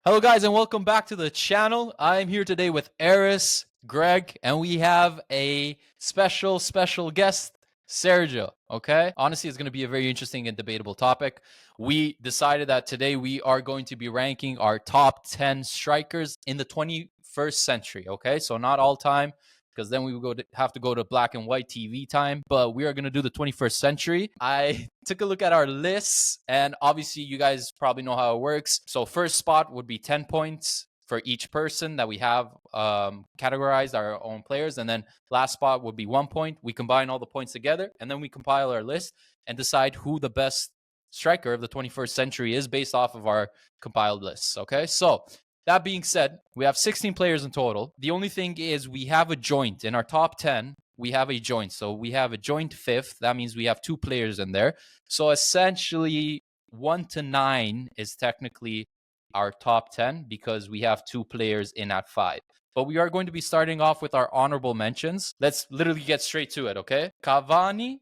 Hello, guys, and welcome back to the channel. I'm here today with Eris, Greg, and we have a special guest, Sergio. Okay? Honestly, it's going to be a very interesting and debatable topic. We decided that today we are going to be ranking our top 10 strikers in the 21st century. Okay? So, not all time, because then we would have to go to black and white TV time. But we are going to do the 21st century. I took a look at our lists, and obviously you guys probably know how it works. So first spot would be 10 points for each person that we have categorized our own players. And then last spot would be 1 point. We combine all the points together, and then we compile our list and decide who the best striker of the 21st century is based off of our compiled lists. Okay, so that being said, we have 16 players in total. The only thing is we have a joint. In our top 10, we have a joint. So we have a joint fifth. That means we have 2 players in there. So essentially, 1 to 9 is technically our top 10 because we have 2 players in at 5. But we are going to be starting off with our honorable mentions. Let's literally get straight to it, okay? Cavani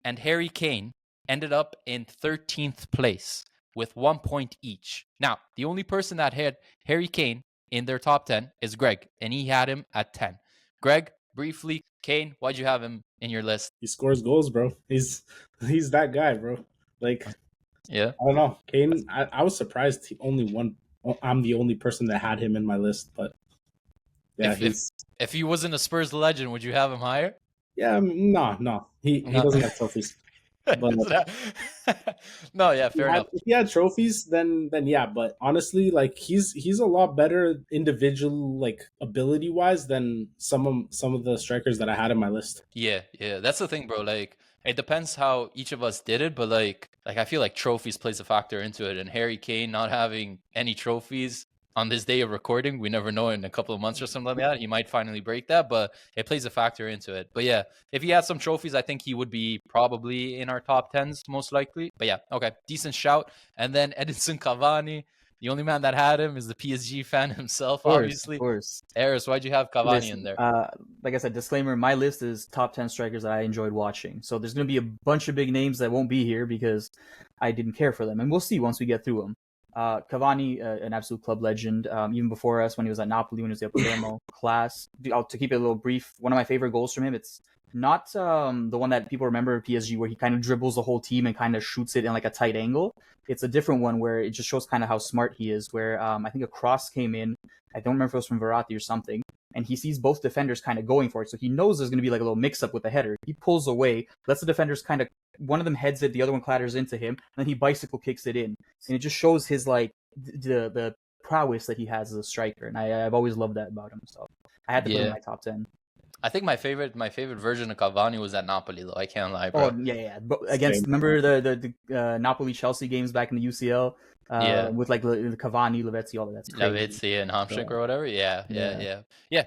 and Harry Kane ended up in 13th place with 1 point each. Now, the only person that had Harry Kane in their top 10 is Greg, and he had him at 10. Greg, briefly, Kane, why'd you have him in your list? He scores goals, bro. He's that guy, bro. Like, yeah, I don't know. Kane, I was surprised he only won. I'm the only person that had him in my list, but yeah, if he wasn't a Spurs legend, would you have him higher? Yeah, no. He doesn't have trophies. But no, yeah, fair enough. If he had trophies, then yeah. But honestly, like he's a lot better individual, like ability wise, than some of the strikers that I had in my list. Yeah, that's the thing, bro. Like it depends how each of us did it, but like I feel like trophies plays a factor into it. And Harry Kane not having any trophies on this day of recording, we never know, in a couple of months or something like that, he might finally break that, but it plays a factor into it. But yeah, if he had some trophies, I think he would be probably in our top 10s most likely. But yeah, okay, decent shout. And then Edinson Cavani, the only man that had him is the PSG fan himself, obviously. Of course. Eris, why'd you have Cavani in there? Like I said, disclaimer, my list is top 10 strikers that I enjoyed watching. So there's going to be a bunch of big names that won't be here because I didn't care for them. And we'll see once we get through them. Cavani, an absolute club legend, even before us when he was at Napoli, when he was at Palermo, class. To keep it a little brief, one of my favorite goals from him, it's not the one that people remember at PSG where he kind of dribbles the whole team and kind of shoots it in like a tight angle. It's a different one where it just shows kind of how smart he is, where I think a cross came in. I don't remember if it was from Verratti or something. And he sees both defenders kind of going for it. So he knows there's going to be like a little mix-up with the header. He pulls away, lets the defenders kind of, one of them heads it, the other one clatters into him, and then he bicycle kicks it in. And it just shows his like the prowess that he has as a striker. And I've always loved that about him. So I had to put him in my top 10. I think my favorite version of Cavani was at Napoli, though. I can't lie, bro. Oh yeah. But remember the Napoli-Chelsea games back in the UCL? With like the Cavani, Lavezzi, all of that. Lavezzi and Hamsik or whatever. Yeah.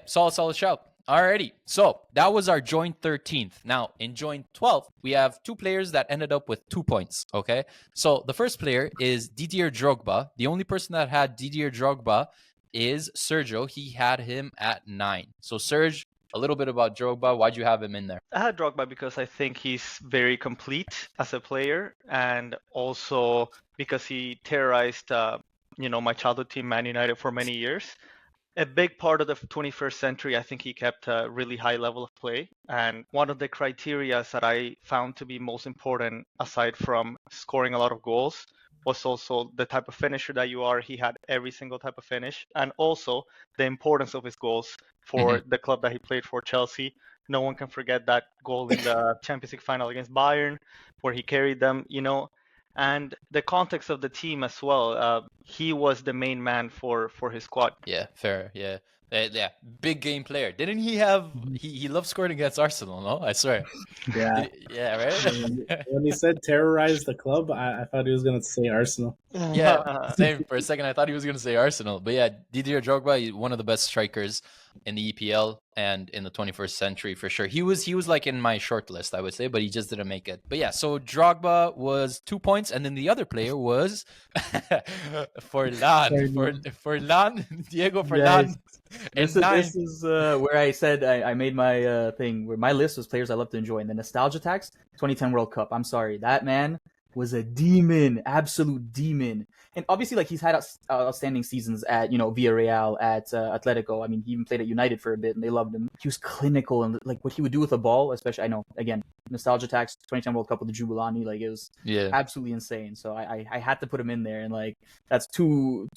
Solid shout. Alrighty. So that was our joint 13th. Now in joint 12th, we have 2 players that ended up with 2 points. Okay. So the first player is Didier Drogba. The only person that had Didier Drogba is Sergio. He had him at 9. So Serge, a little bit about Drogba. Why'd you have him in there? I had Drogba because I think he's very complete as a player, and also because he terrorized, my childhood team, Man United, for many years. A big part of the 21st century, I think he kept a really high level of play. And one of the criteria that I found to be most important, aside from scoring a lot of goals, was also the type of finisher that you are. He had every single type of finish, and also the importance of his goals for the club that he played for, Chelsea. No one can forget that goal in the Champions League final against Bayern, where he carried them, and the context of the team as well. He was the main man for his squad. Yeah, fair. Yeah. Big game player. Didn't he have? He loved scoring against Arsenal. No, I swear. Yeah. Right. When he said terrorize the club, I thought he was gonna say Arsenal. Yeah, same. For a second, I thought he was gonna say Arsenal. But yeah, Didier Drogba, one of the best strikers in the EPL and in the 21st century for sure. He was like in my short list, I would say, but he just didn't make it. But yeah, so Drogba was 2 points, and then the other player was Forlan, Diego Forlan. This is where I said I made my thing where my list was players I love to enjoy. And the nostalgia tax, 2010 World Cup. I'm sorry, that man was a demon, absolute demon. And obviously, like, he's had outstanding seasons at, Villarreal, at Atletico. I mean, he even played at United for a bit, and they loved him. He was clinical, and like what he would do with the ball, especially, I know, again, nostalgia tax, 2010 World Cup with the Jubilani, like, it was absolutely insane. So I had to put him in there, and like that's two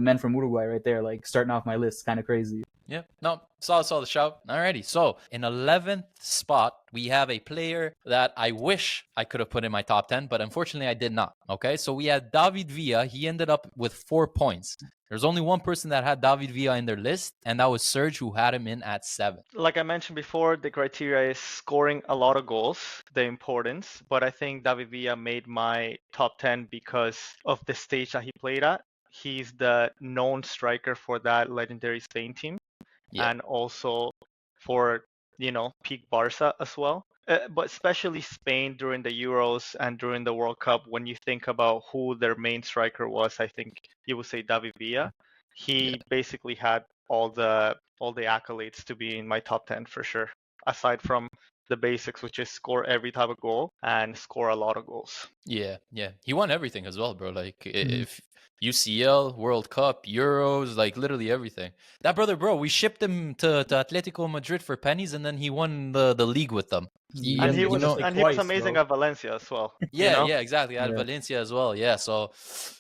men from Uruguay right there, like starting off my list, kind of crazy. Yeah, no, saw the shout. Alrighty, so in 11th spot, we have a player that I wish I could have put in my top 10, but unfortunately I did not. Okay, so we had David Villa. He ended up with 4 points. There's only one person that had David Villa in their list, and that was Serge, who had him in at 7. Like I mentioned before, the criteria is scoring a lot of goals, the importance, but I think David Villa made my top 10 because of the stage that he played at. He's the known striker for that legendary Spain team. Yeah. And also for, peak Barca as well. But especially Spain during the Euros and during the World Cup, when you think about who their main striker was, I think you would say David Villa. He basically had all the accolades to be in my top 10 for sure, aside from the basics, which is score every type of goal and score a lot of goals. Yeah. He won everything as well, bro. Like, if UCL, World Cup, Euros, like literally everything. That brother, bro, we shipped him to Atletico Madrid for pennies, and then he won the league with them. And he was amazing at Valencia as well. Yeah, exactly. At Valencia as well. Yeah, so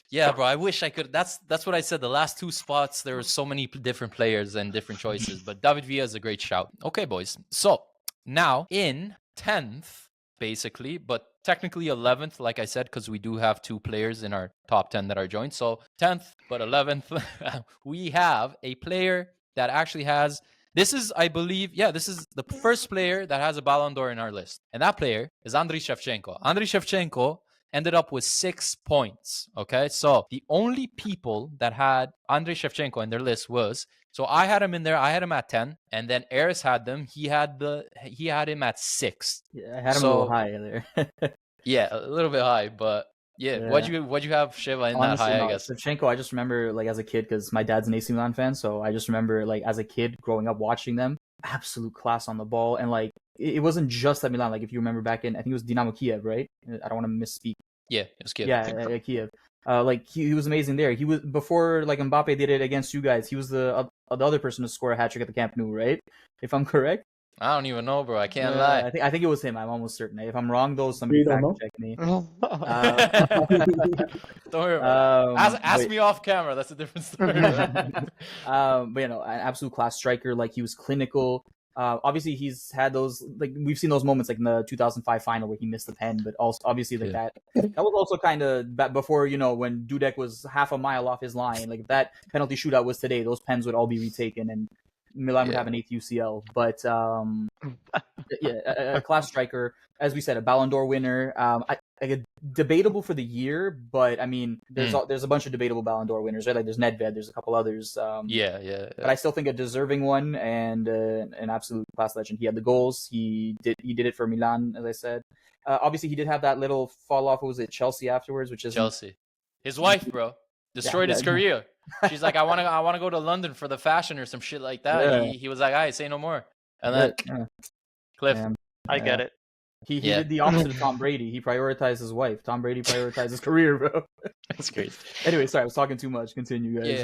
yeah, bro, I wish I could. That's what I said. The last 2 spots, there were so many different players and different choices, but David Villa is a great shout. Okay, boys. So now in 10th, basically, but technically 11th, like I said, because we do have 2 players in our top 10 that are joined. So 10th, but 11th, we have a player that actually has. This is, I believe, this is the first player that has a Ballon d'Or in our list. And that player is Andriy Shevchenko. Andriy Shevchenko ended up with 6 points. Okay, so the only people that had Andriy Shevchenko in their list was, so I had him in there. I had him at 10, and then Eris had them. He had him at 6. Yeah, I had him a little high there. Yeah, a little bit high, but yeah. What'd you have Sheva in Honestly, that high? I guess Shevchenko, I just remember, like, as a kid, because my dad's an AC Milan fan, so I just remember, like, as a kid growing up watching them, absolute class on the ball, and like it wasn't just at Milan. Like, if you remember back in, I think it was Dynamo Kiev, right? I don't want to misspeak. Yeah, it was Kiev. Yeah, Kiev. Like he was amazing there. He was, before like Mbappe did it against you guys, he was the other person to score a hat trick at the Camp Nou, right? If I'm correct. I don't even know, bro. I can't lie. I think it was him. I'm almost certain. If I'm wrong, though, somebody fact check me. Don't worry about it. Ask me off camera. That's a different story. But an absolute class striker. Like, he was clinical. Obviously, he's had those, like, we've seen those moments, like in the 2005 final where he missed the pen, but also obviously like that was also kind of before, when Dudek was half a mile off his line. Like, if that penalty shootout was today, those pens would all be retaken and Milan would have an 8th UCL. But a class striker, as we said, a Ballon d'Or winner. Debatable for the year, but I mean, there's a bunch of debatable Ballon d'Or winners, right? Like, there's Nedved, there's a couple others. But I still think a deserving one, and an absolute class legend. He had the goals. He did it for Milan, as I said. Obviously, he did have that little fall off. What was it, Chelsea afterwards? Which is Chelsea. His wife, bro, destroyed his career. She's like, I want to go to London for the fashion or some shit like that. Yeah. He was like, say no more. And then Cliff, I get it. He did the opposite of Tom Brady. He prioritized his wife. Tom Brady prioritized his career, bro. That's great. Anyway, sorry, I was talking too much. Continue, guys.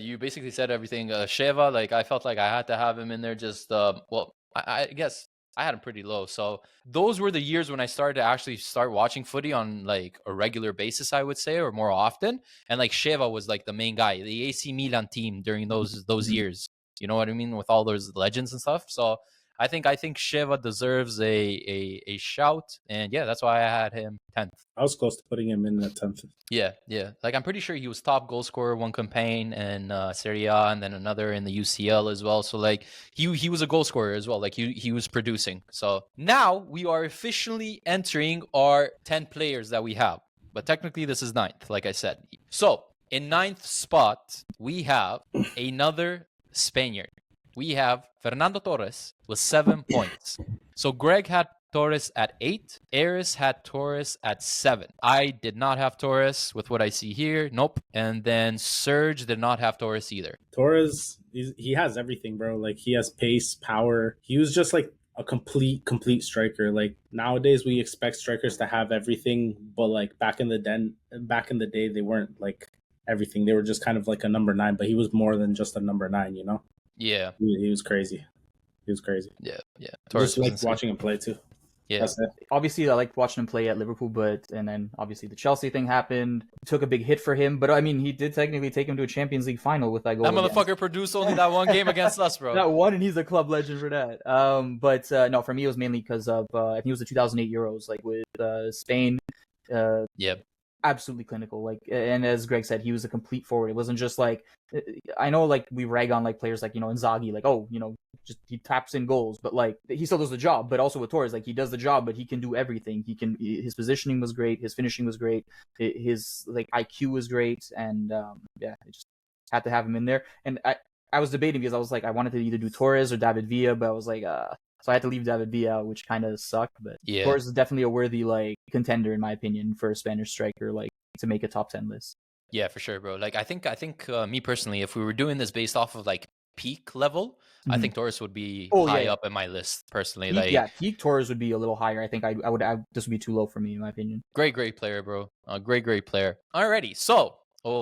You basically said everything. Sheva, like, I felt like I had to have him in there. Just I guess I had him pretty low. So those were the years when I started to actually start watching footy on like a regular basis, I would say, or more often. And like, Sheva was like the main guy, the AC Milan team during those years. You know what I mean? With all those legends and stuff. So I think Sheva deserves a shout, and that's why I had him 10th. I was close to putting him in at 10th. Yeah. Like, I'm pretty sure he was top goal scorer one campaign in Serie A, and then another in the UCL as well. So like, he was a goal scorer as well. Like, he was producing. So now we are officially entering our 10 players that we have, but technically this is 9th, like I said. So in 9th spot we have another Spaniard. We have Fernando Torres with 7 points. So Greg had Torres at 8. Eris had Torres at 7. I did not have Torres with what I see here. Nope. And then Serge did not have Torres either. Torres, he has everything, bro. Like, he has pace, power. He was just like a complete striker. Like nowadays we expect strikers to have everything, but like back in the day they weren't like everything. They were just kind of like a number 9, but he was more than just a number 9, you know? Yeah. He was crazy. He was crazy. Yeah. I Torres just was liked insane. watching him play too. Yeah. That's it. Obviously, I liked watching him play at Liverpool, and then obviously the Chelsea thing happened. Took a big hit for him, but I mean, he did technically take him to a Champions League final with that goal. That motherfucker produced only that one game against us, bro. That one, and he's a club legend for that. But no, for me, it was mainly because of I think it was the 2008 Euros, like with Spain. Yeah. Absolutely clinical. Like, and as Greg said, he was a complete forward. It wasn't just like, I know like we rag on like players like, you know, Inzaghi, like, oh, you know, just he taps in goals, but like he still does the job. But also with Torres, like he does the job, but he can do everything. His positioning was great, his finishing was great, his like IQ was great, and yeah, I just had to have him in there. And I was debating because I was like, I wanted to either do Torres or David Villa, but I was like, so I had to leave David Villa out, which kind of sucked. But Yeah. Torres is definitely a worthy like contender in my opinion for a Spanish striker, like to make a top 10 list. Yeah, for sure, bro. Like I think me personally, if we were doing this based off of like peak level, I think Torres would be high up in my list personally. Peak Torres would be a little higher. I think I would this would be too low for me in my opinion. Great player, bro. Great player. Alrighty, so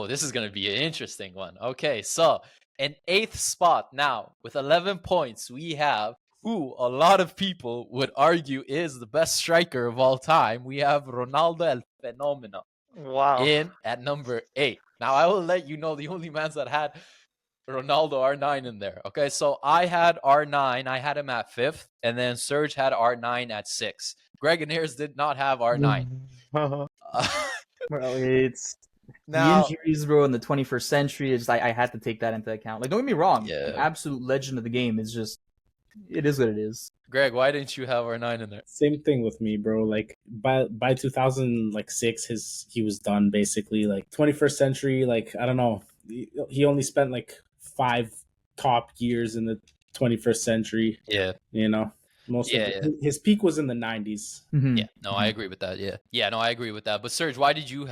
this is gonna be an interesting one. Okay, so in 8th spot now with 11 points, we have who a lot of people would argue is the best striker of all time. We have Ronaldo El Fenomeno. Wow. In at number 8. Now I will let you know the only man that had Ronaldo R9 in there. Okay, so I had R9. I had him at 5th, and then Serge had R9 at 6th. Greg and Ayers did not have R9. Well, it's now, the injuries, bro, in the 21st century. It's I had to take that into account. Like, don't get me wrong, an absolute legend of the game. Is just, it is what it is. Greg, why didn't you have R9 in there? Same thing with me, bro. Like by 2006, he was done basically. Like 21st century, like I don't know, he only spent like 5 top years in the 21st century. Yeah, you know, his peak was in the 90s. Mm-hmm. Yeah, no, I agree with that. Yeah, no, I agree with that. But Serge, why did you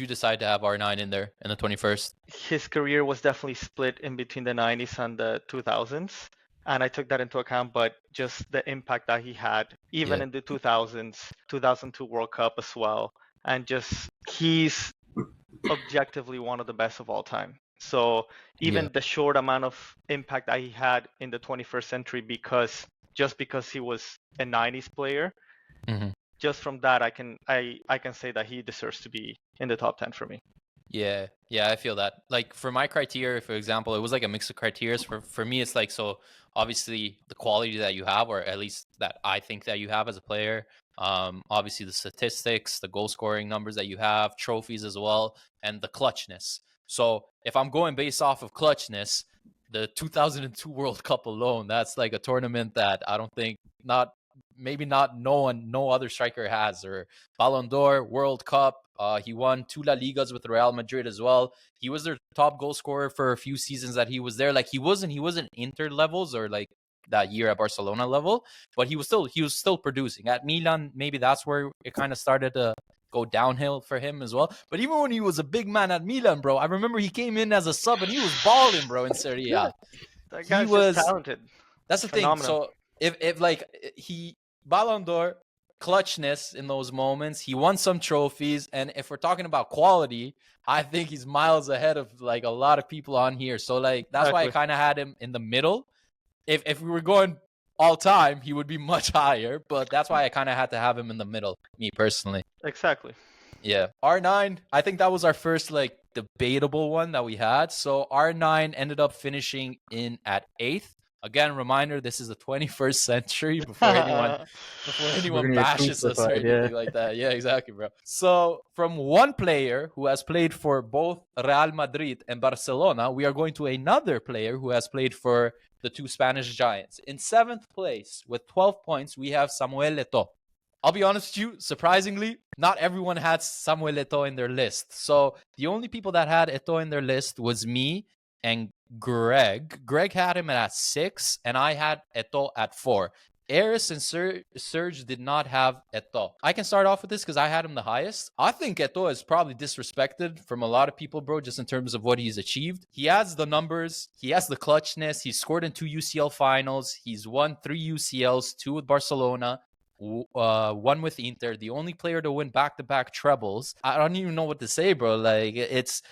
decide to have R9 in there in the 21st? His career was definitely split in between the 90s and the 2000s. And I took that into account, but just the impact that he had, even in the 2000s, 2002 World Cup as well. And just, he's objectively one of the best of all time. So even the short amount of impact that he had in the 21st century, because he was a 90s player, just from that, I can say that he deserves to be in the top 10 for me. Yeah, I feel that. Like for my criteria, for example, it was like a mix of criteria. For me, it's like, so obviously the quality that you have, or at least that I think that you have as a player. Obviously the statistics, the goal scoring numbers that you have, trophies as well, and the clutchness. So if I'm going based off of clutchness, the 2002 World Cup alone, that's like a tournament that I don't think no other striker has. Or Ballon d'Or, World Cup. He won 2 La Ligas with Real Madrid as well. He was their top goal scorer for a few seasons that he was there. Like he wasn't Inter levels or like that year at Barcelona level, but he was still producing. At Milan, maybe that's where it kind of started to go downhill for him as well. But even when he was a big man at Milan, bro, I remember he came in as a sub and he was balling, bro, in Serie A. That guy's just talented. That's the Phenomenal. thing. So if like he Ballon d'Or, clutchness in those moments, he won some trophies, and if we're talking about quality, I think he's miles ahead of like a lot of people on here. So like that's why I kind of had him in the middle. If we were going all time, he would be much higher, but that's why I kind of had to have him in the middle, me personally. Exactly. Yeah. R9, I think that was our first like debatable one that we had. So R9 ended up finishing in at 8th. Again, reminder, this is the 21st century before anyone bashes us or anything like that. Yeah, exactly, bro. So from one player who has played for both Real Madrid and Barcelona, we are going to another player who has played for the 2 Spanish giants. In 7th place with 12 points, we have Samuel Eto'o. I'll be honest with you, surprisingly, not everyone had Samuel Eto'o in their list. So the only people that had Eto'o in their list was me and Greg. Greg had him at 6, and I had Eto'o at 4. Eris and Serge did not have Eto'o. I can start off with this because I had him the highest. I think Eto'o is probably disrespected from a lot of people, bro, just in terms of what he's achieved. He has the numbers. He has the clutchness. He's scored in 2 UCL finals. He's won 3 UCLs, 2 with Barcelona, 1 with Inter. The only player to win back-to-back trebles. I don't even know what to say, bro. Like, it's...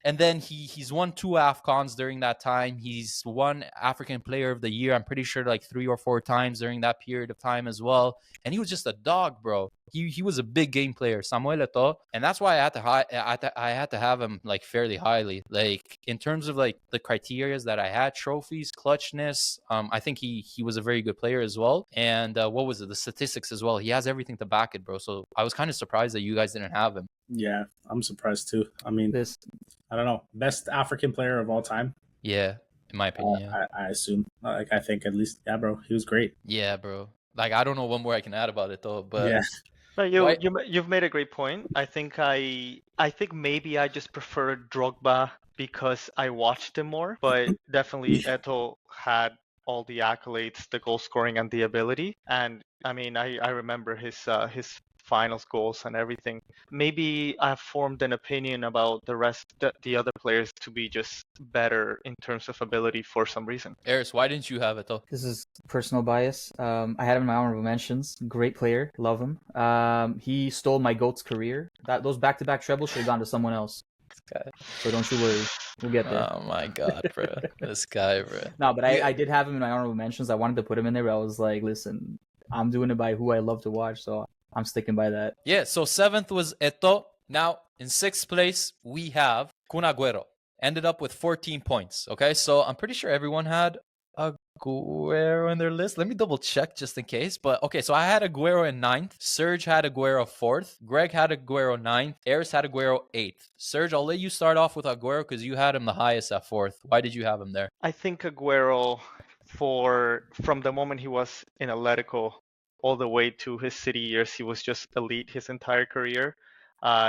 And then he's won 2 AFCONs during that time. He's won African Player of the Year, I'm pretty sure, like 3 or 4 times during that period of time as well. And he was just a dog, bro. He was a big game player, Samuel Eto'o. And that's why I had to have him like fairly highly. Like in terms of like the criteria that I had, trophies, clutchness, I think he was a very good player as well. And what was it? The statistics as well. He has everything to back it, bro. So I was kind of surprised that you guys didn't have him. Yeah, I'm surprised too. I mean, I don't know, best African player of all time. Yeah, in my opinion. Yeah. I assume. Like, I think at least, yeah, bro, he was great. Yeah, bro. Like, I don't know what more I can add about it though, but yeah. No, you've made a great point. I think maybe I just prefer Drogba because I watched him more, but definitely Eto'o had all the accolades, the goal scoring, and the ability. And I mean, I remember his finals goals and everything. Maybe I've formed an opinion about the other players to be just better in terms of ability for some reason. Eris, why didn't you have it though? This is personal bias. I had him in my honorable mentions. Great player, love him. He stole my GOAT's career. Those back-to-back trebles should have gone to someone else. So don't you worry, we'll get there. Oh my god, bro, this guy, bro. No, but I did have him in my honorable mentions. I wanted to put him in there, but I was like, listen, I'm doing it by who I love to watch, so I'm sticking by that. Yeah, so 7th was Eto'o. Now, in 6th place, we have Kun Agüero. Ended up with 14 points, okay? So I'm pretty sure everyone had Agüero in their list. Let me double check just in case. But, okay, so I had Agüero in 9th. Serge had Agüero 4th. Greg had Agüero 9th. Eris had Agüero 8th. Serge, I'll let you start off with Agüero because you had him the highest at 4th. Why did you have him there? I think Agüero, from the moment he was in Atletico all the way to his City years, he was just elite his entire career.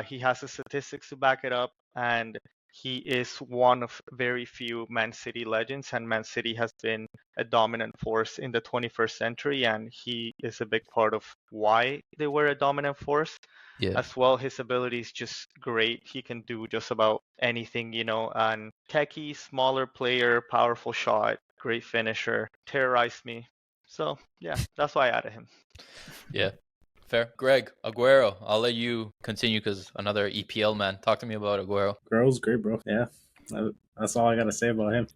He has the statistics to back it up, and he is one of very few Man City legends, and Man City has been a dominant force in the 21st century, and he is a big part of why they were a dominant force. Yeah. As well, his ability is just great. He can do just about anything, and techie, smaller player, powerful shot, great finisher, terrorized me. So, yeah, that's why I added him. Yeah, fair. Greg, Agüero, I'll let you continue because another EPL man. Talk to me about Agüero. Agüero's great, bro. Yeah, that's all I got to say about him.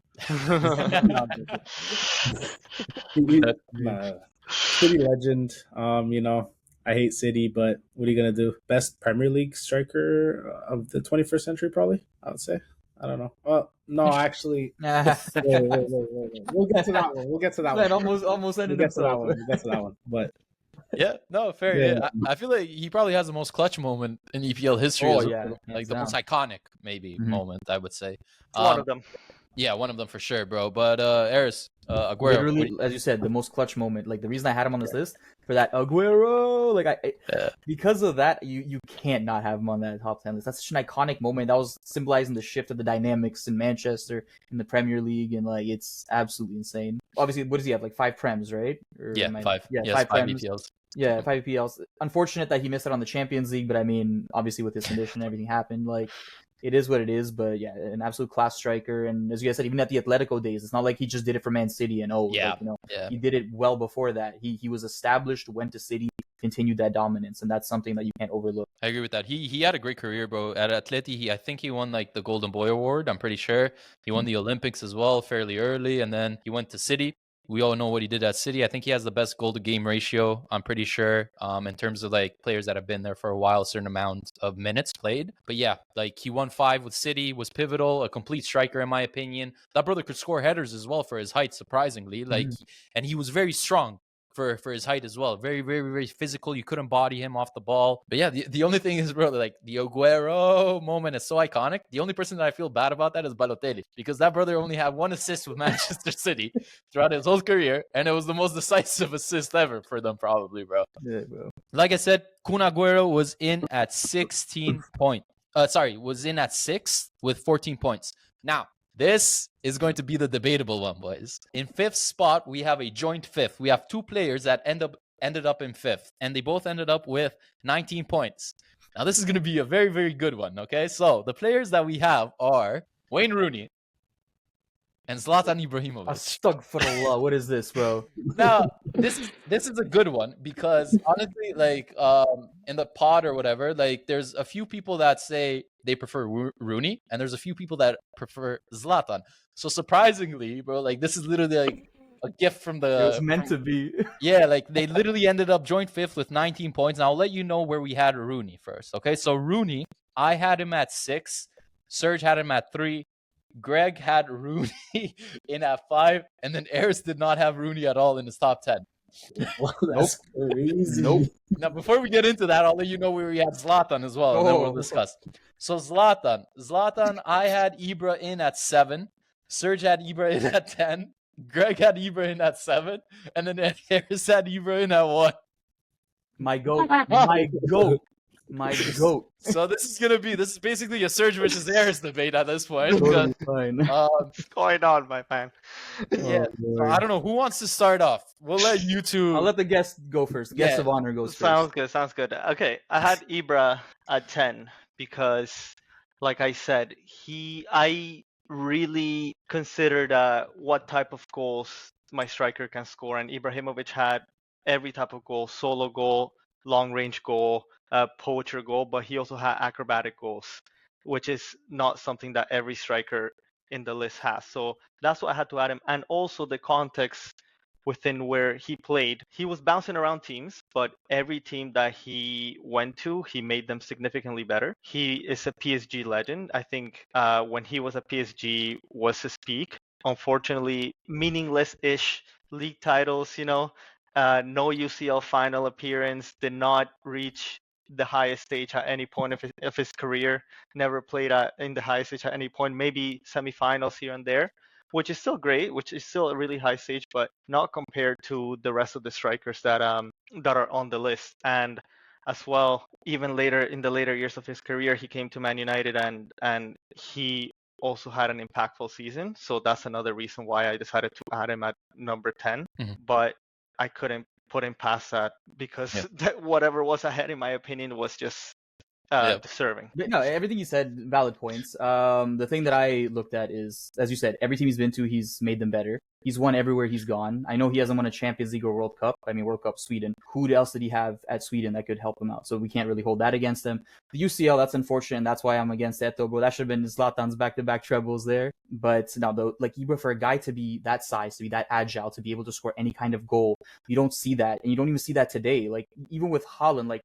City legend. I hate City, but what are you going to do? Best Premier League striker of the 21st century, probably, I would say. I don't know. Well, no, actually. wait. We'll get to that one. We'll get to that one. Almost ended up. We'll get to that one. But yeah, no, fair. Yeah. I feel like he probably has the most clutch moment in EPL history. Like the most iconic, maybe, moment, I would say. One of them. Yeah, one of them for sure, bro. But Eris, Agüero. Literally, as you said, the most clutch moment. Like the reason I had him on this list for that Agüero, because of that, you can't not have him on that top 10 list. That's such an iconic moment. That was symbolizing the shift of the dynamics in Manchester in the Premier League, and it's absolutely insane. Obviously, what does he have? Like 5 Prems, right? Yeah, 5. Yeah, yes, 5 Prems. EPLs. Yeah, 5 EPLs. Unfortunate that he missed out on the Champions League, but I mean, obviously with his condition, everything happened. It is what it is, but yeah, an absolute class striker. And as you guys said, even at the Atletico days, it's not like he just did it for Man City and he did it well before that. He was established, went to City, continued that dominance, and that's something that you can't overlook. I agree with that. He had a great career, bro. At Atleti, I think he won the Golden Boy Award. I'm pretty sure he won the Olympics as well fairly early, and then he went to City. We all know what he did at City. I think he has the best goal to game ratio, I'm pretty sure, in terms of players that have been there for a while, a certain amount of minutes played. But yeah, he won 5 with City, was pivotal, a complete striker in my opinion. That brother could score headers as well for his height, surprisingly. And he was very strong for his height as well. Very, very, very physical. You couldn't body him off the ball. But yeah, the only thing is, bro, the Agüero moment is so iconic. The only person that I feel bad about that is Balotelli, because that brother only had 1 assist with Manchester City throughout his whole career, and it was the most decisive assist ever for them, probably, bro. Yeah, bro. Like I said, Kun Agüero was in at 16 points. Was in at 6th with 14 points. Now, This is going to be the debatable one, boys. In fifth spot, we have a joint fifth. We have two players that ended up in fifth, and they both ended up with 19 points. Now, this is going to be a very, very good one, okay? So, the players that we have are Wayne Rooney and Zlatan Ibrahimovic. Astaghfirullah, what is this, bro? Now, this is a good one because honestly, like in the pod or whatever, like there's a few people that say they prefer Rooney, and there's a few people that prefer Zlatan. So surprisingly, bro, like this is literally like a gift from the. It was meant to be. Yeah, like they literally ended up joint fifth with 19 points. Now I'll let you know where we had Rooney first. Okay, so Rooney, I had him at 6, Serge had him at 3. Greg had Rooney in at 5, and then Eris did not have Rooney at all in his top 10. Wow, that's crazy. Nope. Now, before we get into that, I'll let you know where we had Zlatan as well, and then we'll discuss. So Zlatan, I had Ibra in at 7. Serge had Ibra in at 10. Greg had Ibra in at 7, and then Eris had Ibra in at 1. My goat. My goat. My goat. So this is basically a Serge versus Eris debate at this point. Totally fine. What's going on, my man? Yeah. So I don't know who wants to start off. We'll let you two. I'll let the guest go first. Guest of honor goes first. Sounds good. Okay, I had Ibra at 10 because, like I said, I really considered what type of goals my striker can score, and Ibrahimovic had every type of goal: solo goal, long range goal, poacher goal, but he also had acrobatic goals, which is not something that every striker in the list has. So that's what I had to add him, and also the context within where he played. He was bouncing around teams, but every team that he went to, he made them significantly better. He is a PSG legend. I think when he was at PSG was his peak. Unfortunately, meaningless-ish league titles, no UCL final appearance, did not reach the highest stage at any point of his career, never played in the highest stage at any point, maybe semifinals here and there, which is still great, which is still a really high stage, but not compared to the rest of the strikers that are on the list. And as well, even later in the later years of his career, he came to Man United and he also had an impactful season. So that's another reason why I decided to add him at number 10. Mhm. But I couldn't put him past that because whatever was ahead, in my opinion, was just deserving. But no, everything you said, valid points. The thing that I looked at is, as you said, every team he's been to, he's made them better. He's won everywhere he's gone. I know he hasn't won a Champions League or World Cup. I mean, World Cup, Sweden. Who else did he have at Sweden that could help him out? So we can't really hold that against him. The UCL, that's unfortunate, and that's why I'm against Etoo, bro. That should have been Zlatan's back-to-back trebles there. But no, though, like Ibra, for a guy to be that size, to be that agile, to be able to score any kind of goal, you don't see that, and you don't even see that today. Like even with Haaland, like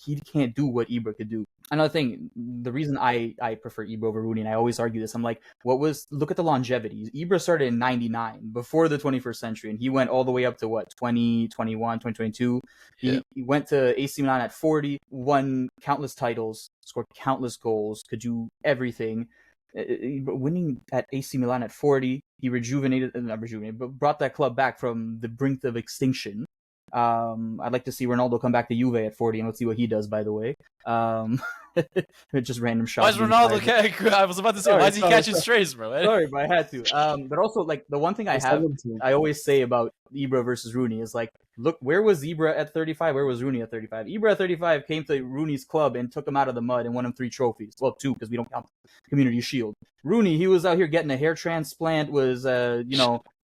he can't do what Ibra could do. Another thing, the reason I prefer Ibra over Rooney, and I always argue this, I'm like, look at the longevity. Ibra started in 99, before the 21st century, and he went all the way up to 2021, 2022. He went to AC Milan at 40, won countless titles, scored countless goals, could do everything. Winning at AC Milan at 40, he but brought that club back from the brink of extinction. I'd like to see Ronaldo come back to Juve at 40, and let's see what he does, by the way. Just random shots. Why is Ronaldo? I was about to say, why is he catching strays, bro? Sorry, but I had to. But also, like, the one thing I always say about Ibra versus Rooney is, like, look, where was Ibra at 35? Where was Rooney at 35? Ibra at 35 came to Rooney's club and took him out of the mud and won him 3 trophies. Well, 2, because we don't count Community Shield. Rooney, he was out here getting a hair transplant, was,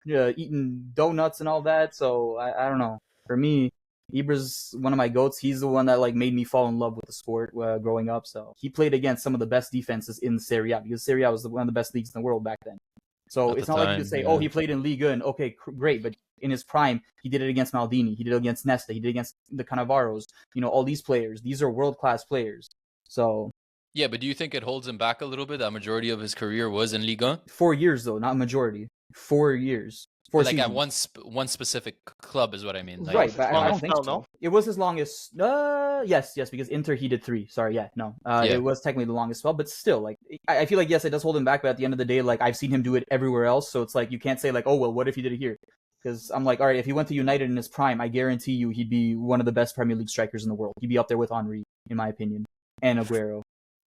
eating donuts and all that. So, I don't know. For me, Ibra's one of my goats. He's the one that like made me fall in love with the sport growing up. So he played against some of the best defenses in Serie A, because Serie A was one of the best leagues in the world back then. So it's not like you could say, oh, he played in Liga and okay, great. But in his prime, he did it against Maldini. He did it against Nesta. He did it against the Cannavaros. All these players. These are world-class players. So yeah, but do you think it holds him back a little bit? That majority of his career was in Liga? 4 years, though, not majority. 4 years. Like at one specific club is what I mean. Like, right, but I don't think so. It was his longest. Yes, because Inter he did 3. Sorry, yeah, no. It was technically the longest spell, but still, like I feel like yes, it does hold him back. But at the end of the day, like I've seen him do it everywhere else. So it's like you can't say like, oh well, what if he did it here? Because I'm like, all right, if he went to United in his prime, I guarantee you he'd be one of the best Premier League strikers in the world. He'd be up there with Henry, in my opinion, and Aguero.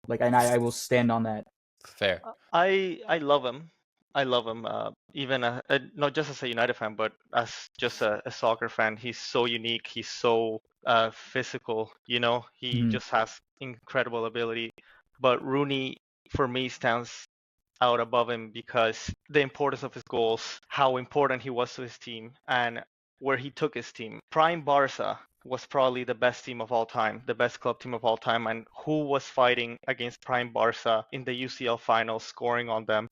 Like, and I will stand on that. Fair. I love him. I love him. Even not just as a United fan, but as just a soccer fan. He's so unique. He's so physical. You know, he Mhm. just has incredible ability. But Rooney, for me, stands out above him because the importance of his goals, how important he was to his team, and where he took his team. Prime Barca was probably the best team of all time, the best club team of all time, and who was fighting against Prime Barca in the UCL finals, scoring on them?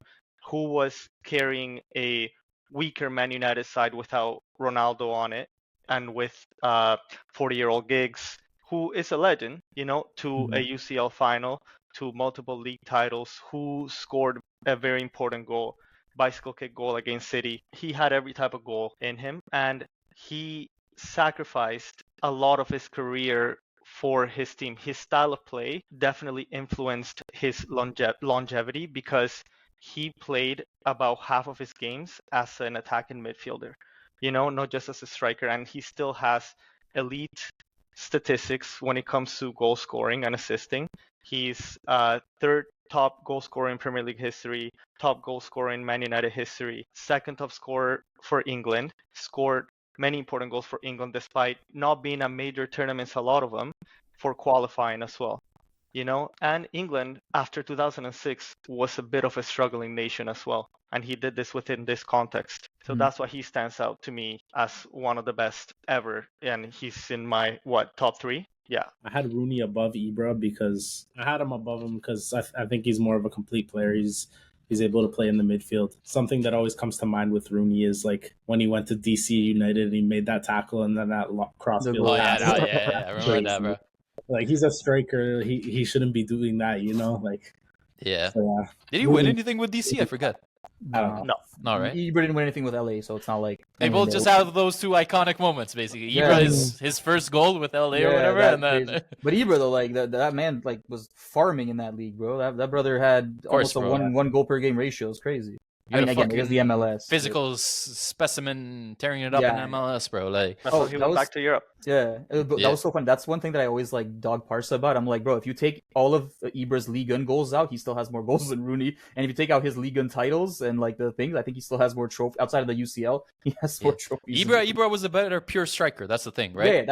Who was carrying a weaker Man United side without Ronaldo on it, and with 40-year-old Giggs, who is a legend, you know, to a UCL final, to multiple league titles, who scored a very important goal, bicycle kick goal against City. He had every type of goal in him, and he sacrificed a lot of his career for his team. His style of play definitely influenced his longevity because he played about half of his games as an attacking midfielder, you know, not just as a striker, and he still has elite statistics when it comes to goal scoring and assisting. He's third top goal scorer in Premier League history, top goal scorer in Man United history, second top scorer for England, scored many important goals for England despite not being a major tournaments, a lot of them, for qualifying as well. You know, and England after 2006 was a bit of a struggling nation as well, and he did this within this context. So that's why he stands out to me as one of the best ever, and he's in my top 3. Yeah. I had Rooney above Ibra because I had him above him because I think he's more of a complete player. He's able to play in the midfield. Something that always comes to mind with Rooney is like when he went to DC United and he made that tackle and then that crossfield Oh pass. yeah, I remember that, bro. Like he's a striker. He shouldn't be doing that, you know. Like Yeah. so, Did he win anything with DC? I forget. I don't know. No. No, right? Ibra didn't win anything with LA, so it's not like They both just have those two iconic moments, basically. Ibra is his first goal with LA or whatever, and then But Ibra though, like that man, like was farming in that league, bro. That brother had almost a one goal per game ratio. It's crazy. I mean, again, it is the MLS. Physical specimen tearing it up in MLS, bro. Like, that's why he went back to Europe. Yeah, that was so fun. That's one thing that I always like dog Parsa about. I'm like, bro, if you take all of Ibra's Ligue 1 goals out, he still has more goals than Rooney. And if you take out his Ligue 1 titles and like the things, I think he still has more trophies outside of the UCL. He has more trophies. Ibra was a better pure striker. That's the thing, right?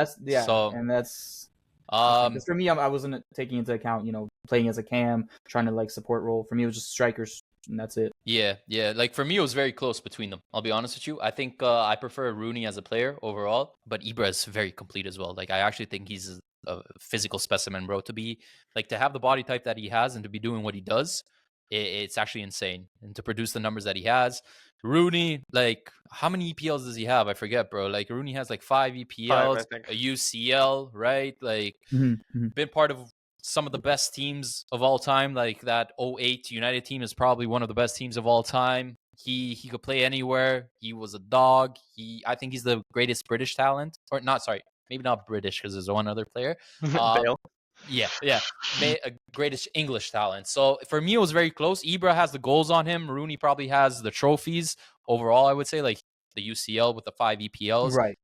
So, and that's. For me, I wasn't taking into account, you know, playing as a cam, trying to like support role. For me, it was just strikers. And that's it. Yeah. Like for me, it was very close between them. I'll be honest with you. I think I prefer Rooney as a player overall, but Ibra is very complete as well. Like I actually think he's a physical specimen, bro. To have the body type that he has and to be doing what he does, it's actually insane. And to produce the numbers that he has, Rooney, like how many EPLs does he have? I forget, bro. Like Rooney has like 5 EPLs, a UCL, right? Like been part of some of the best teams of all time, like that 08 United team is probably one of the best teams of all time. He could play anywhere. He was a dog. I think he's the greatest British talent, or not. Sorry, maybe not British because there's one other player. Bale. Yeah, greatest English talent. So for me, it was very close. Ibra has the goals on him. Rooney probably has the trophies overall. I would say like the UCL with the 5 EPLs. Right.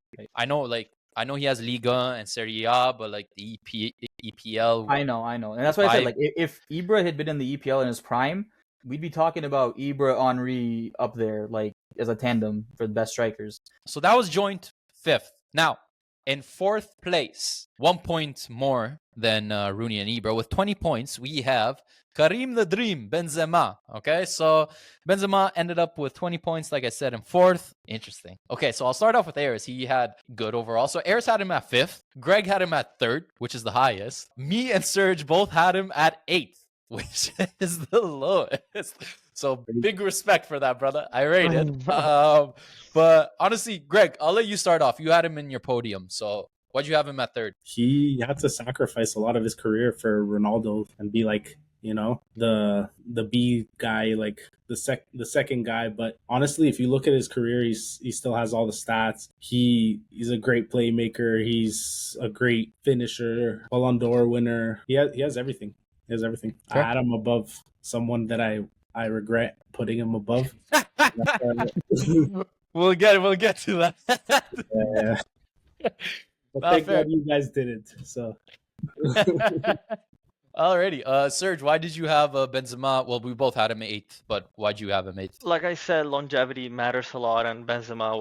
I know he has Liga and Serie A, but like the EPL. I know. And that's why I said, like, if Ibra had been in the EPL in his prime, we'd be talking about Ibra, Henry up there, like, as a tandem for the best strikers. So that was joint 5th. Now, in 4th place, 1 point more than Rooney and Ibra. With 20 points, we have Karim the Dream, Benzema. Okay, so Benzema ended up with 20 points, like I said, in 4th. Interesting. Okay, so I'll start off with Aris. He had good overall. So Aris had him at 5th. Greg had him at 3rd, which is the highest. Me and Serge both had him at 8th, which is the lowest. So big respect for that, brother. I rate it. But honestly, Greg, I'll let you start off. You had him in your podium. So why'd you have him at 3rd? He had to sacrifice a lot of his career for Ronaldo and be like, you know, the B guy, like the second guy. But honestly, if you look at his career, he still has all the stats. He's a great playmaker. He's a great finisher, Ballon d'Or winner. He has everything. He has everything. Sure. I had him above someone that I regret putting him above. We'll get to that. Yeah. But thank God you guys didn't. So Alrighty. Serge, why did you have Benzema? Well, we both had him 8th, but why'd you have him 8th? Like I said, longevity matters a lot, and Benzema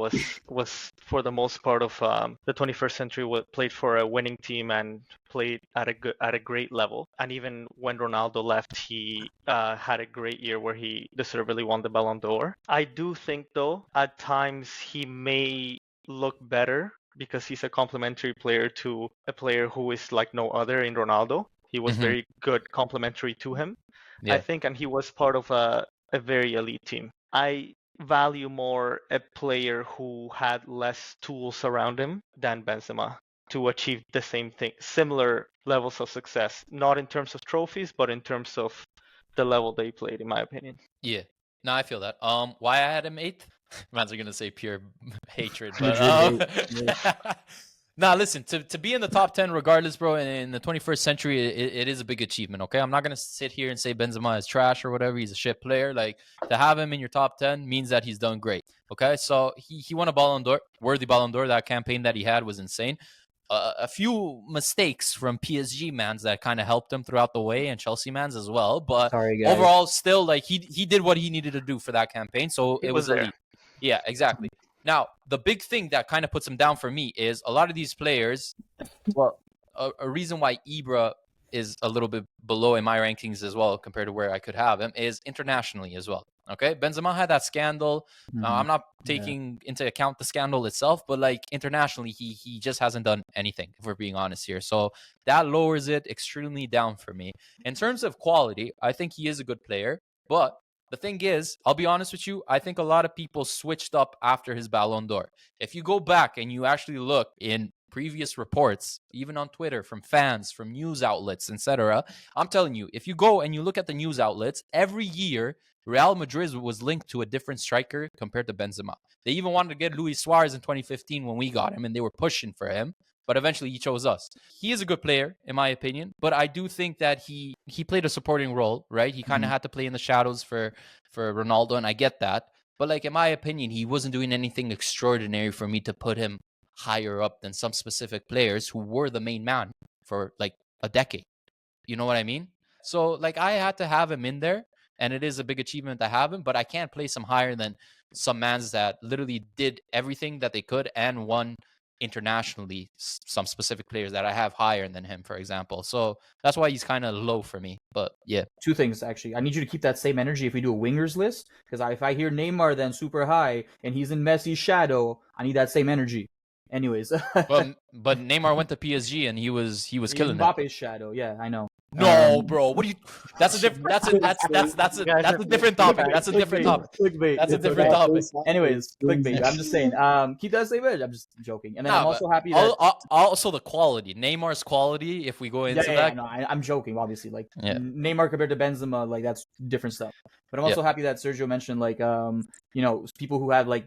was for the most part of the 21st century played for a winning team and played at a great level. And even when Ronaldo left, he had a great year where he deservedly won the Ballon d'Or. I do think, though, at times he may look better because he's a complementary player to a player who is like no other in Ronaldo. He was Mhm. very good complementary to him, I Yeah. think, and he was part of a very elite team. I value more a player who had less tools around him than Benzema to achieve the same thing, similar levels of success, not in terms of trophies, but in terms of the level they played, in my opinion. Yeah. No, I feel that. Why I had him 8th? Man's are gonna say pure hatred, but Madrid nah, listen, to be in the top 10 regardless, bro, in the 21st century, it is a big achievement. Okay, I'm not gonna sit here and say Benzema is trash or whatever. He's a shit player. Like, to have him in your top 10 means that he's done great. Okay, so he won a Ballon d'Or, worthy Ballon d'Or. That campaign that he had was insane. A few mistakes from PSG mans that kind of helped him throughout the way, and Chelsea mans as well. But Sorry, guys. overall, still, like, he did what he needed to do for that campaign, so He it was was there. elite. Yeah, exactly. Now, the big thing that kind of puts him down for me is a lot of these players. Well, A reason why Ibra is a little bit below in my rankings as well compared to where I could have him is internationally as well. Okay, Benzema had that scandal. I'm not taking into account the scandal itself, but like internationally, he just hasn't done anything, if we're being honest here. So that lowers it extremely down for me. In terms of quality, I think he is a good player, but the thing is, I'll be honest with you, I think a lot of people switched up after his Ballon d'Or. If you go back and you actually look in previous reports, even on Twitter, from fans, from news outlets, etc., I'm telling you, if you go and you look at the news outlets, every year Real Madrid was linked to a different striker compared to Benzema. They even wanted to get Luis Suarez in 2015 when we got him, and they were pushing for him. But eventually he chose us. He is a good player, in my opinion, but I do think that he played a supporting role, right? He kind of had to play in the shadows for Ronaldo, and I get that. But like, in my opinion, he wasn't doing anything extraordinary for me to put him higher up than some specific players who were the main man for like a decade. You know what I mean? So like, I had to have him in there, and it is a big achievement to have him, but I can't place him higher than some mans that literally did everything that they could and won internationally, some specific players that I have higher than him, for example. So that's why he's kind of low for me. But yeah. Two things, actually. I need you to keep that same energy if we do a wingers list, because if I hear Neymar then super high and he's in Messi's shadow, I need that same energy. Anyways. But Neymar went to PSG and he was killing it. Mbappe's shadow, yeah, I know. No, bro. What do you? That's a different. That's a different topic. That's a different topic. Clickbait. That's a different topic. Anyways, clickbait. I'm just saying. Keep that same edge. I'm just joking. And then I'm also happy that also the quality, Neymar's quality. If we go into that, no, I'm joking. Obviously, like Yeah. Neymar compared to Benzema, like that's different stuff. But I'm also happy that Sergio mentioned like people who have like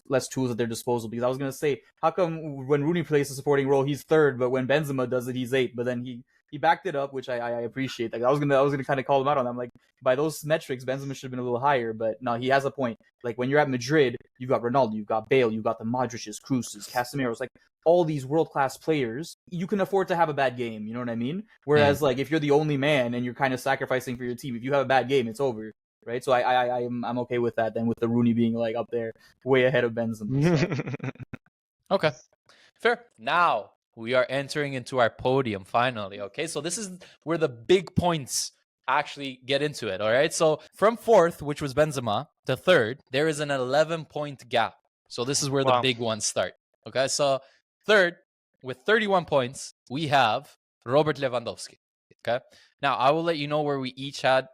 less tools at their disposal. Because I was gonna say, how come when Rooney plays a supporting role, he's third, but when Benzema does it, he's 8th. But then he backed it up, which I appreciate. Like I was gonna kind of call him out on that. I'm like, by those metrics, Benzema should have been a little higher, but no, he has a point. Like when you're at Madrid, you've got Ronaldo, you've got Bale, you've got the Modric's, Kroos's, Casemiro's, like all these world-class players. You can afford to have a bad game, you know what I mean? Whereas like if you're the only man and you're kind of sacrificing for your team, if you have a bad game, it's over, right? So I'm okay with that. Then with the Rooney being like up there, way ahead of Benzema. So. Okay, fair. Now we are entering into our podium finally. Okay, so this is where the big points actually get into it. All right, so from 4th, which was Benzema, to 3rd, there is an 11-point gap. So this is where the big ones start. Okay, so 3rd with 31 points, we have Robert Lewandowski. Okay, now I will let you know where we each had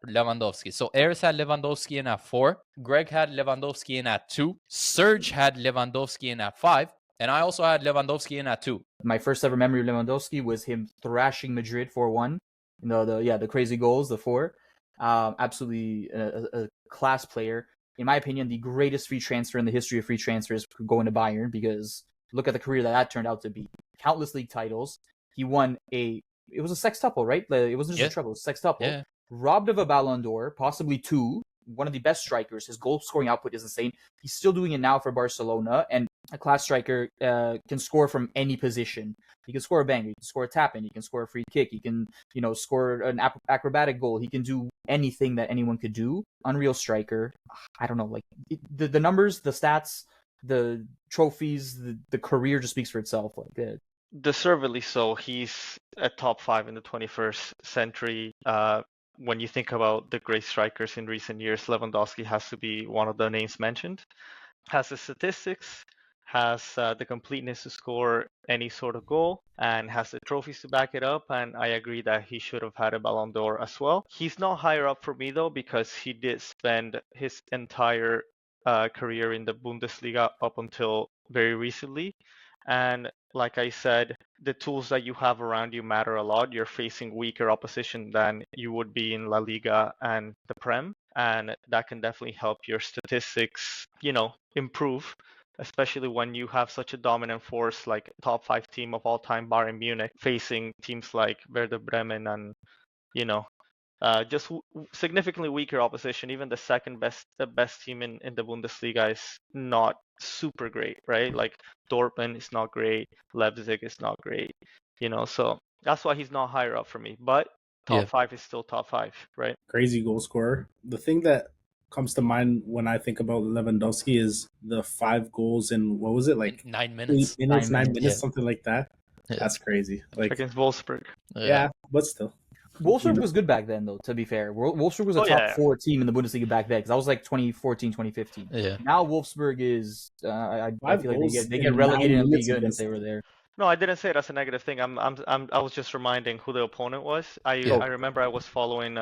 Lewandowski. So Eris had Lewandowski in at 4, Greg had Lewandowski in at 2, Serge had Lewandowski in at 5, and I also had Lewandowski in at 2. My first ever memory of Lewandowski was him thrashing Madrid 4-1. The crazy goals, the 4. Absolutely a class player. In my opinion, the greatest free transfer in the history of free transfers going to Bayern, because look at the career that turned out to be. Countless league titles. He won it was a sextuple, right? It wasn't just a treble, it was a sextuple. Yeah. Robbed of a Ballon d'Or, possibly 2, one of the best strikers. His goal scoring output is insane. He's still doing it now for Barcelona, and a class striker can score from any position. He can score a banger, he can score a tap-in, he can score a free kick, he can, score an acrobatic goal. He can do anything that anyone could do. Unreal striker. I don't know, like the numbers, the stats, the trophies, the career just speaks for itself. Like Deservedly so. He's a top 5 in the 21st century. When you think about the great strikers in recent years, Lewandowski has to be one of the names mentioned. Has the statistics, has the completeness to score any sort of goal, and has the trophies to back it up. And I agree that he should have had a Ballon d'Or as well. He's not higher up for me though, because he did spend his entire career in the Bundesliga up until very recently. And like I said, the tools that you have around you matter a lot. You're facing weaker opposition than you would be in La Liga and the Prem. And that can definitely help your statistics, improve, especially when you have such a dominant force like top 5 team of all time, Bayern Munich, facing teams like Werder Bremen and, just significantly weaker opposition. Even the best team in the Bundesliga is not super great, right? Like Dortmund is not great, Leipzig is not great, so that's why he's not higher up for me. But top 5 is still top 5, right? Crazy goal scorer. The thing that comes to mind when I think about Lewandowski is the 5 goals in, what was it, like 9 minutes? 9 minutes, yeah. something like that. Yeah. That's crazy. Like Against Wolfsburg. yeah, but still. Wolfsburg was good back then, though, to be fair. Wolfsburg was a top 4 team in the Bundesliga back then, because that was like 2014, 2015. Yeah. Now Wolfsburg is, I feel like they get in relegated 9 in minutes Liga if against they were there. No, I didn't say it as a negative thing. I was just reminding who the opponent was. I remember I was following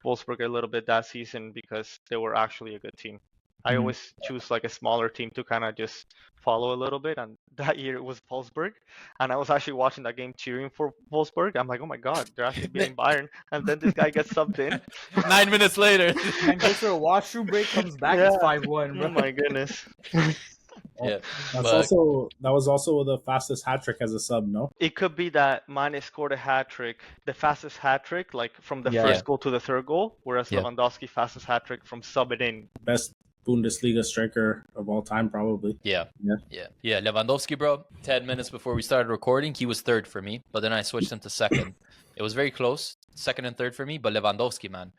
Wolfsburg a little bit that season because they were actually a good team. I always choose like a smaller team to kind of just follow a little bit, and that year it was Wolfsburg, and I was actually watching that game cheering for Wolfsburg. I'm like, oh my god, they're actually beating Bayern, and then this guy gets subbed in. 9 minutes later. And goes for a washroom break, comes back, it's 5-1, bro. Oh my goodness. Yeah, that was also the fastest hat trick as a sub, no? It could be that Mane scored a hat trick, the fastest hat trick, like from the first goal to the third goal, whereas Lewandowski fastest hat trick from subbing in. Best Bundesliga striker of all time, probably. Yeah. Lewandowski, bro. 10 minutes before we started recording, he was third for me, but then I switched him to second. It was very close, second and third for me. But Lewandowski, man,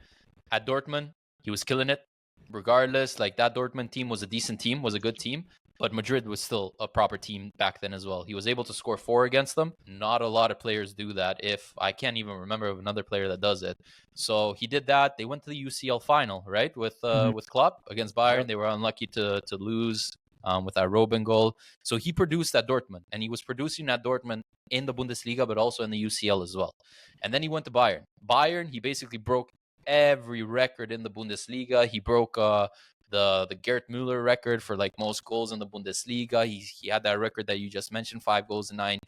at Dortmund, he was killing it. Regardless, like that Dortmund team was a decent team, was a good team. But Madrid was still a proper team back then as well. He was able to score 4 against them. Not a lot of players do that. I can't even remember of another player that does it. So he did that. They went to the UCL final, right? With Klopp against Bayern. Yep. They were unlucky to lose with that Robben goal. So he produced at Dortmund. And he was producing at Dortmund in the Bundesliga, but also in the UCL as well. And then he went to Bayern. Bayern, he basically broke every record in the Bundesliga. He broke the Gerd Müller record for like most goals in the Bundesliga. He had that record that you just mentioned, 5 goals in 9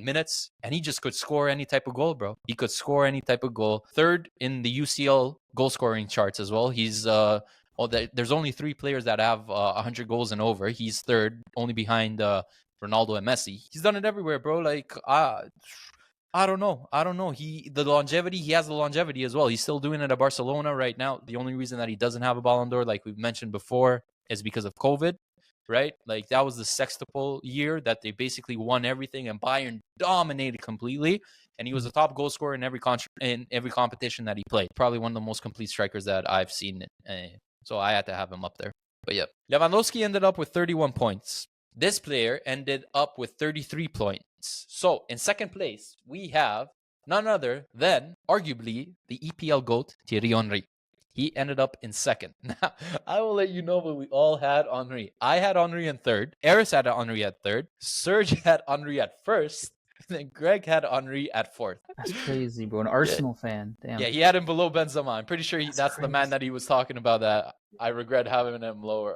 minutes, and he just could score any type of goal, bro. He could score any type of goal. Third in the UCL goal scoring charts as well. He's there's only 3 players that have 100 goals and over. He's third, only behind Ronaldo and Messi. He's done it everywhere, bro. Like I don't know. He has the longevity as well. He's still doing it at Barcelona right now. The only reason that he doesn't have a Ballon d'Or, like we've mentioned before, is because of COVID, right? Like that was the sextuple year that they basically won everything, and Bayern dominated completely. And he was a top goal scorer in every competition that he played. Probably one of the most complete strikers that I've seen. So I had to have him up there. But yeah, Lewandowski ended up with 31 points. This player ended up with 33 points. So in second place, we have none other than arguably the EPL GOAT, Thierry Henry. He ended up in second. Now, I will let you know, but we all had Henry. I had Henry in third. Eris had Henry at third. Serge had Henry at first. And then Greg had Henry at fourth. That's crazy, bro. An Arsenal fan. Damn. Yeah, he had him below Benzema. I'm pretty sure that's the man that he was talking about that I regret having him lower.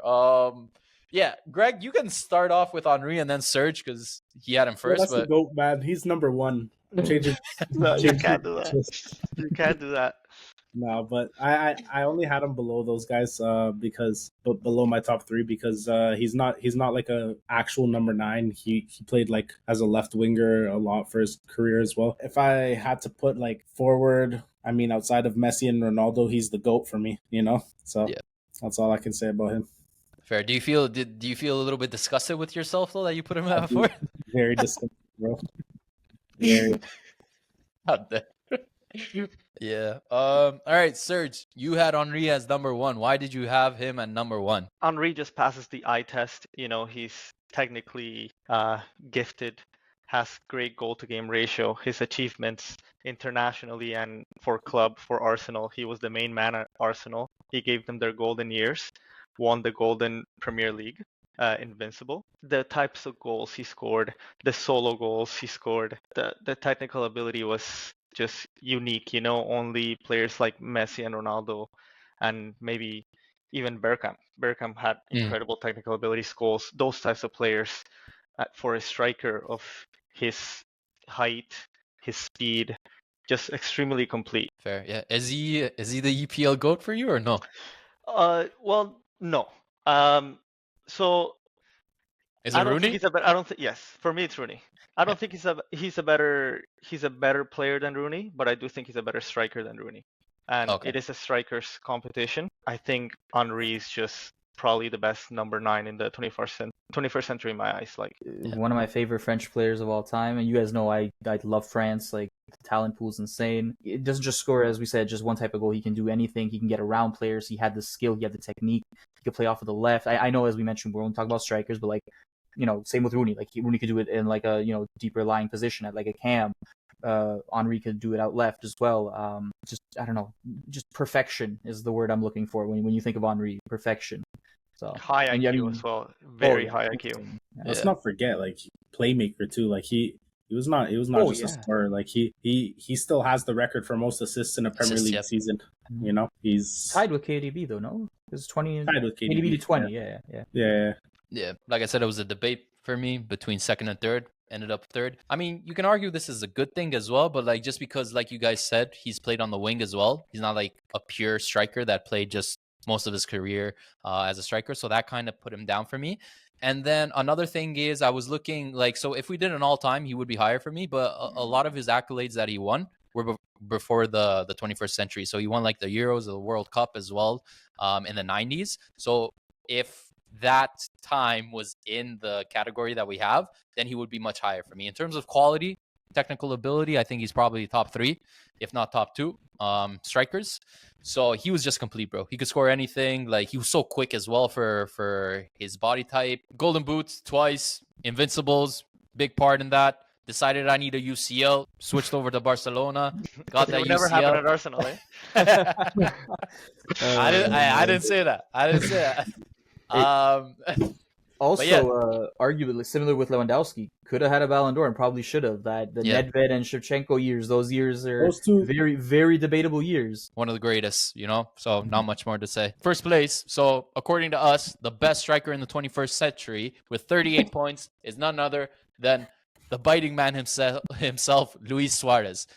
Yeah, Greg, you can start off with Henry and then Serge because he had him first. That's the GOAT, man. He's number one. No, you can't do that. You can't do that. No, but I only had him below those guys but below my top three because he's not like a actual number nine. He played like as a left winger a lot for his career as well. If I had to put like forward, I mean outside of Messi and Ronaldo, he's the GOAT for me, you know? So Yeah. that's all I can say about him. Fair. Do you feel a little bit disgusted with yourself though that you put him I at do. four? Very disgusting, bro. Very. Not that. Yeah. All right, Serge. You had Henri as number one. Why did you have him at number one? Henri just passes the eye test. You know, he's technically gifted, has great goal to game ratio. His achievements internationally and for club, for Arsenal, he was the main man at Arsenal. He gave them their golden years, won the Golden Premier League, invincible. The types of goals he scored, the solo goals he scored, the technical ability was just unique. You know, only players like Messi and Ronaldo, and maybe even Bergkamp. Bergkamp had incredible technical ability, goals. Those types of players for a striker of his height, his speed, just extremely complete. Fair. Yeah. Is he the EPL GOAT for you or no? Well, no. So Is I it don't think Rooney? he's a better. I don't think. Yes, for me it's Rooney. I don't think he's a better player than Rooney, but I do think he's a better striker than Rooney. And Okay. it is a strikers competition. I think Henry is just probably the best number 9 in the 21st century in my eyes. Like, One of my favorite French players of all time, and you guys know I love France. Like the talent pool's insane. It doesn't just score, as we said, just one type of goal. He can do anything. He can get around players. He had the skill. He had the technique. He could play off of the left. I know, as we mentioned, we're only talking about strikers, but like, you know, same with Rooney. Like Rooney could do it in like a deeper lying position at like a cam. Henri could do it out left as well. Just I don't know, just perfection is the word I'm looking for when you think of Henri. Perfection. So high and, IQ I mean, as well. Very yeah, high IQ. insane. Yeah. Let's not forget, like playmaker too. Like he was not Oh, just a yeah. scorer. Like he still has the record for most assists in a Premier Assists, League yep. season. You know, he's Tied with KDB though, no? It's 20. tied with KDB to KDB. 20. Yeah. Yeah. Yeah, like I said, it was a debate for me between second and third. Ended up third. I mean, you can argue this is a good thing as well, but like just because, like you guys said, he's played on the wing as well. He's not like a pure striker that played just most of his career as a striker, so that kind of put him down for me. And then another thing is, I was looking like, so if we did an all-time, he would be higher for me. But a lot of his accolades that he won were before the 21st century. So he won like the Euros, the World Cup as well in the 90s. So if that time was in the category that we have, then he would be much higher for me. In terms of quality, technical ability, I think he's probably top 3, if not top 2 strikers. So he was just complete, bro. He could score anything. Like, he was so quick as well for his body type. Golden boots twice, invincibles, big part in that. Decided I need a UCL, switched over to Barcelona, got It that would never happen UCL. at Arsenal, eh? I didn't say that. I didn't say that. Also, yeah. arguably similar with Lewandowski, could have had a Ballon d'Or and probably should have. That the Yeah. Nedved and Shevchenko years, those years are Those two- very, very debatable years. One of the greatest, you know, so not much more to say. First place, so according to us, the best striker in the 21st century with 38 points is none other than the biting man himself, Luis Suarez.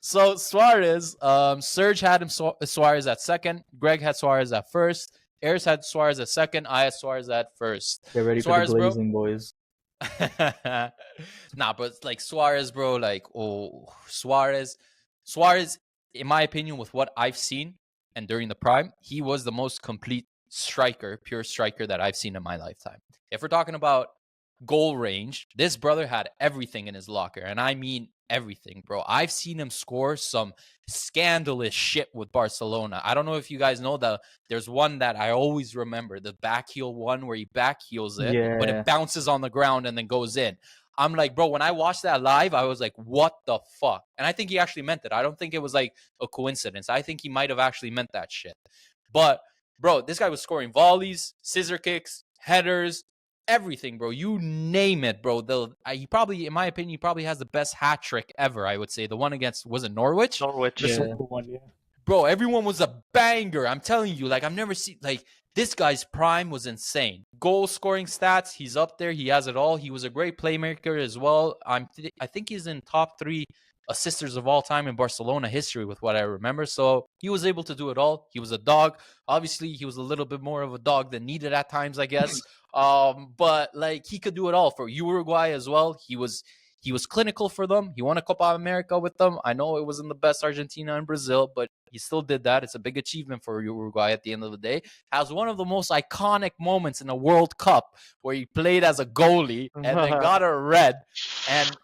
So Suarez, Serge had him Suarez at second, Greg had Suarez at first, Eris had Suarez at second, I had Suarez at first. Get ready Suarez, for the bro. glazing, boys. Nah, but like Suarez, bro, like, oh, Suarez, in my opinion, with what I've seen and during the prime, he was the most complete striker, pure striker that I've seen in my lifetime. If we're talking about goal range, this brother had everything in his locker, and I mean everything, bro. I've seen him score some scandalous shit with Barcelona. I don't know if you guys know that there's one that I always remember, the backheel one where he backheels it, but Yeah. it bounces on the ground and then goes in. I'm like, bro, when I watched that live, I was like, what the fuck? And I think he actually meant it. I don't think it was like a coincidence. I think he might have actually meant that shit. But, bro, this guy was scoring volleys, scissor kicks, headers, everything, bro. You name it, bro. He probably, in my opinion, he probably has the best hat trick ever, I would say. The one against, was it Norwich? Norwich. Yeah. Simple one, yeah. Bro, everyone was a banger. I'm telling you, like, I've never seen, like, this guy's prime was insane. Goal scoring stats, he's up there. He has it all. He was a great playmaker as well. I think he's in top 3 assisters of all time in Barcelona history with what I remember. So he was able to do it all. He was a dog. Obviously, he was a little bit more of a dog than needed at times, I guess. But like he could do it all for Uruguay as well. He was clinical for them. He won a Copa America with them. I know it wasn't the best Argentina and Brazil, but he still did that. It's a big achievement for Uruguay at the end of the day. Has one of the most iconic moments in a World Cup where he played as a goalie and then got a red. And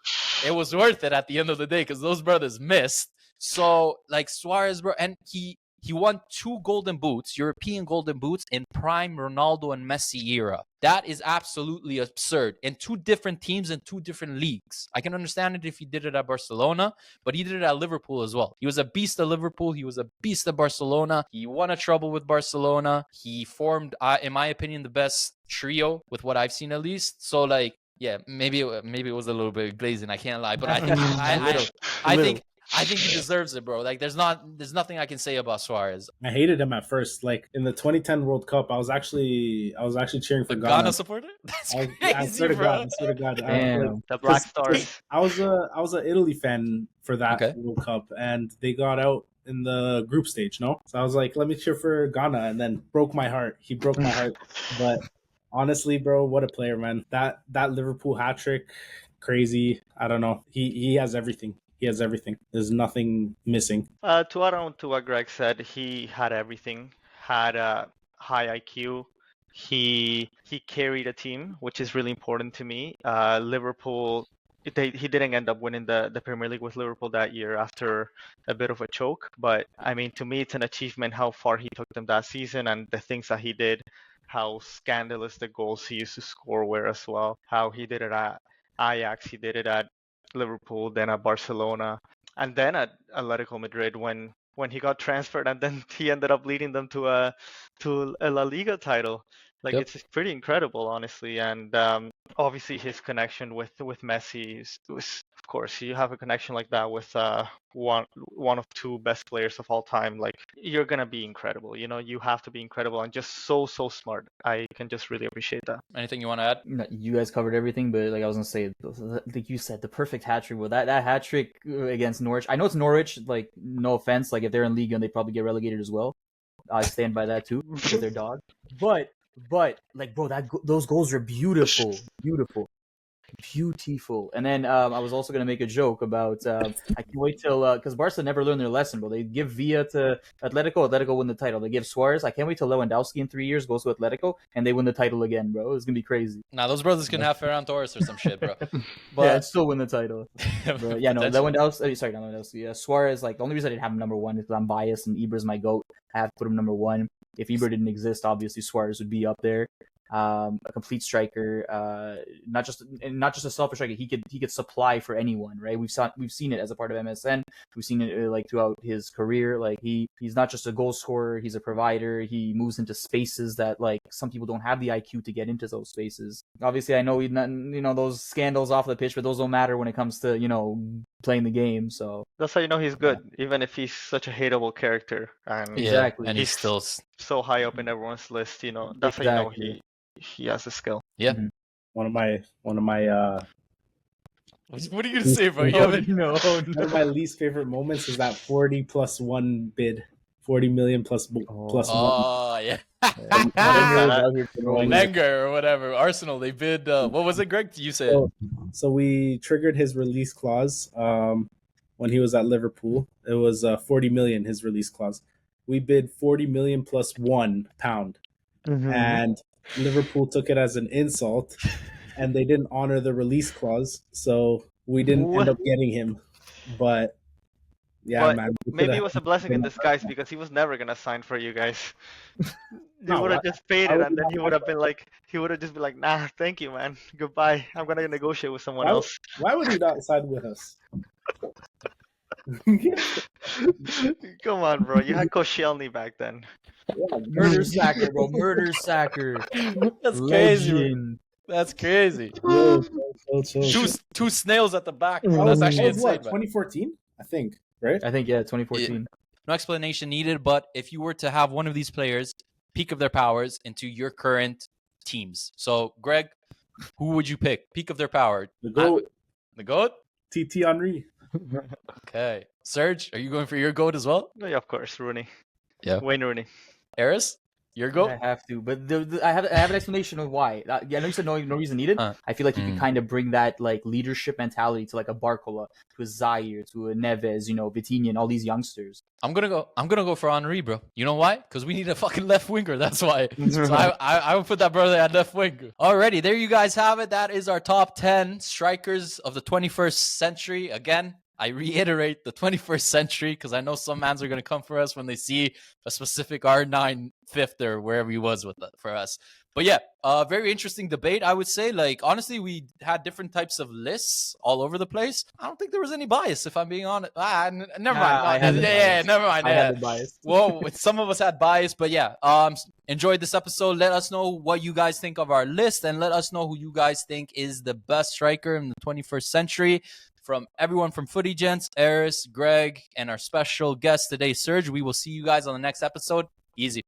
it was worth it at the end of the day because those brothers missed. So like Suarez, bro, and he won 2 golden boots, European golden boots in prime Ronaldo and Messi era. That is absolutely absurd. In 2 different teams in 2 different leagues. I can understand it if he did it at Barcelona, but he did it at Liverpool as well. He was a beast at Liverpool. He was a beast at Barcelona. He won a treble with Barcelona. He formed, in my opinion, the best trio with what I've seen at least. So like, yeah, maybe it was a little bit glazing. I can't lie, but I think I think he deserves it, bro. Like, there's nothing I can say about Suarez. I hated him at first. Like in the 2010 World Cup, I was actually cheering for Ghana. Ghana supporter? That's crazy, I swear to bro. God, I swear to God. Damn. The Black Stars. I was an Italy fan for that World Cup, and they got out in the group stage. No, so I was like, let me cheer for Ghana, and then broke my heart. He broke my heart, but honestly, bro, what a player, man. That Liverpool hat trick, crazy. I don't know. He has everything. He has everything. There's nothing missing. To add on to what Greg said, he had everything. Had a high IQ. He carried a team, which is really important to me. Liverpool, he didn't end up winning the Premier League with Liverpool that year after a bit of a choke. But I mean, to me, it's an achievement how far he took them that season and the things that he did, how scandalous the goals he used to score were as well. How he did it at Ajax, he did it at Liverpool, then at Barcelona, and then at Atletico Madrid when he got transferred, and then he ended up leading them to a La Liga title. Like, it's pretty incredible, honestly. And obviously his connection with Messi was, of course, you have a connection like that with one of 2 best players of all time. Like, you're gonna be incredible. You know, you have to be incredible and just so smart. I can just really appreciate that. Anything you want to add? You guys covered everything, but like I was gonna say, like you said, the perfect hat trick. Well, that hat trick against Norwich. I know it's Norwich. Like, no offense. Like, if they're in Liga, they probably get relegated as well. I stand by that too because they're dog. But like, bro, those goals are beautiful. And then I was also gonna make a joke about I can't wait till because Barca never learned their lesson, bro. They give Villa to Atletico win the title. They give Suarez. I can't wait till Lewandowski in 3 years goes to Atletico and they win the title again, bro. It's gonna be crazy. Nah, those brothers can have Ferran Torres or some shit, bro. But yeah, and still win the title. But yeah, no, Lewandowski. Sorry, not Lewandowski. Suarez. Like, the only reason I didn't have him number 1 is because I'm biased and Ibra's my goat. I have to put him number 1. If Ibra didn't exist, obviously Suarez would be up there. A complete striker, not just a selfish striker. He could supply for anyone, right? We've seen it as a part of MSN. We've seen it like throughout his career. Like, he's not just a goal scorer. He's a provider. He moves into spaces that, like, some people don't have the IQ to get into those spaces. Obviously, I know those scandals off the pitch, but those don't matter when it comes to playing the game. So that's how you know he's good, even if he's such a hateable character. And exactly, and he's still so high up in everyone's list. That's how you know he has a skill. Yeah. Mm-hmm. One of my What are you gonna say, bro? One of my least favorite moments is that 40 plus 1 bid. 40 million plus 1. Oh, yeah. Wenger or whatever. Arsenal, they bid, what was it, Greg? You said. So we triggered his release clause when he was at Liverpool. It was 40 million, his release clause. We bid 40 million plus £1. Mm-hmm. And Liverpool took it as an insult, and they didn't honor the release clause, so we didn't end up getting him. But yeah, man. Maybe it was a blessing in disguise because he was never gonna sign for you guys. You would have just paid it, and then he would have just been like, nah, thank you, man. Goodbye. I'm gonna negotiate with someone else. Why would he not sign with us? Come on, bro. You had Koscielny back then. Yeah, murder sacker, bro. Murder sacker. That's crazy. That's crazy. Two snails at the back. That's actually insane. What, 2014? I think, right? I think, yeah, 2014. Yeah. No explanation needed, but if you were to have one of these players peak of their powers into your current teams. So, Greg, who would you pick? Peak of their power. The GOAT. The GOAT? TT Henry. Okay. Serge, are you going for your goat as well? Yeah, of course, Rooney. Yeah. Wayne Rooney. Eris, your I goat? have to, but I have an explanation of why. I know you said no reason needed. I feel like he could kind of bring that like leadership mentality to like a Barcola, to a Zaire, to a Neves, Vitinha, and all these youngsters. I'm gonna go for Henri, bro. You know why? Because we need a fucking left winger. That's why. So I would put that brother at left wing. Alrighty, there you guys have it. That is our top 10 strikers of the 21st century. Again, I reiterate the 21st century because I know some mans are gonna come for us when they see a specific R9 fifth or wherever he was with for us. But yeah, very interesting debate, I would say. Like, honestly, we had different types of lists all over the place. I don't think there was any bias, if I'm being honest. Never mind. I had the bias. Never mind. I had the bias. Well, some of us had bias, but yeah. Enjoyed this episode. Let us know what you guys think of our list, and let us know who you guys think is the best striker in the 21st century. From everyone from Footy Gents, Eris, Greg, and our special guest today, Serge. We will see you guys on the next episode. Easy.